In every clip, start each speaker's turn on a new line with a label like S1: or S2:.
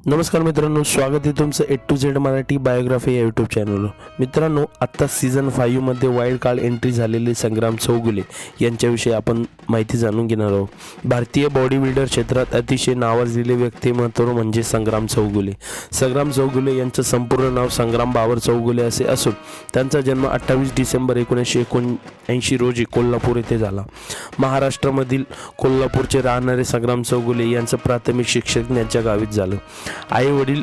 S1: नमस्कार मित्रांनो, स्वागत आहे तुमचं ए टू झेड मराठी बायोग्राफी या यूट्यूब चॅनलवर। मित्रांनो, आत्ता सीझन 5 मध्ये वाईल्ड कार्ड एंट्री झालेले संग्राम चौगुले यांच्याविषयी आपण माहिती जाणून घेणार आहोत। भारतीय बॉडी बिल्डर क्षेत्रात अतिशय नावाजलेले व्यक्तिमत्व म्हणजे संग्राम चौगुले। संग्राम चौगुले यांचं संपूर्ण नाव संग्राम बाबर चौगुले असे असून त्यांचा जन्म 28 डिसेंबर 1979 रोजी कोल्हापूर येथे झाला। महाराष्ट्रामधील कोल्हापूरचे राहणारे संग्राम चौगुले यांचं प्राथमिक शिक्षण त्यांच्या गावीच झालं। आई वडील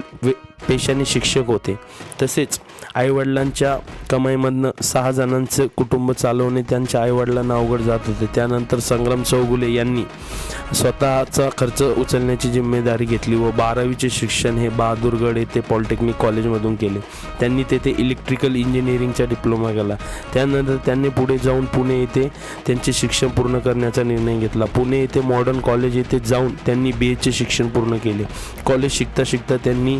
S1: पेशाने शिक्षक होते, तसेच आईवडिलांच्या कमाईमधनं 6 जणांचं कुटुंब चालवणे त्यांच्या आईवडिलांना अवघड जात होते। त्यानंतर संग्राम चौगुले यांनी स्वतःचा खर्च उचलण्याची जिम्मेदारी घेतली व 12वीचे शिक्षण हे बहादूरगड येथे पॉलिटेक्निक कॉलेजमधून केले। त्यांनी तेथे इलेक्ट्रिकल इंजिनिअरिंगचा डिप्लोमा केला। त्यानंतर त्यांनी पुढे जाऊन पुणे येथे त्यांचे शिक्षण पूर्ण करण्याचा निर्णय घेतला। पुणे येथे मॉडर्न कॉलेज येथे जाऊन त्यांनी BAचे शिक्षण पूर्ण केले। कॉलेज शिकता शिकता त्यांनी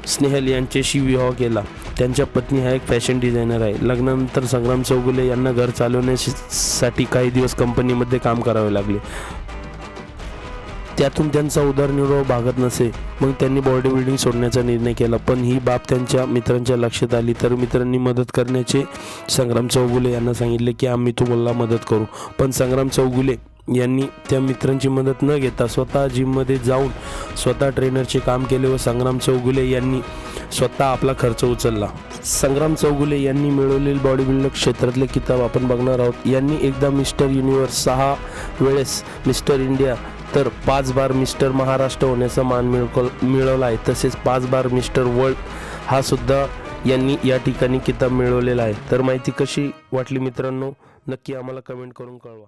S1: स्नेहल यांच्याशी विवाह केला। त्यांच्या पत्नी हा एक फॅशन डिझायनर आहे। लग्नानंतर संग्राम चौगुले यांना घर चालवण्यासाठी काही दिवस कंपनीमध्ये काम करावे लागले। त्यातून त्यांचा उदरनिर्वाह भागत नसे, मग त्यांनी बॉडी बिल्डिंग सोडण्याचा निर्णय केला। पण ही बाब त्यांच्या मित्रांच्या लक्षात आली, तर मित्रांनी मदत करण्याचे संग्राम चौगुले यांना सांगितले की आम्ही तुम्हाला मदत करू। पण संग्राम चौगुले यांनी त्या मित्रांची मदत न घेता स्वतः जिममध्ये जाऊन स्वतः ट्रेनरचे काम केले व संग्राम चौगुले यांनी स्वतः आपला खर्च उचलला। संग्राम चौगुले यांनी मिळवलेले बॉडी बिल्डर क्षेत्रातले किताब आपण बघणार आहोत। यांनी एकदा मिस्टर युनिव्हर्स, 6 वेळेस मिस्टर इंडिया, तर 5 बार मिस्टर महाराष्ट्र होण्याचा मान मिळवला आहे। तसेच 5 बार मिस्टर वर्ल्ड हा सुद्धा यांनी या ठिकाणी किताब मिळवलेला आहे। तर माहिती कशी वाटली मित्रांनो, नक्की आम्हाला कमेंट करून कळवा।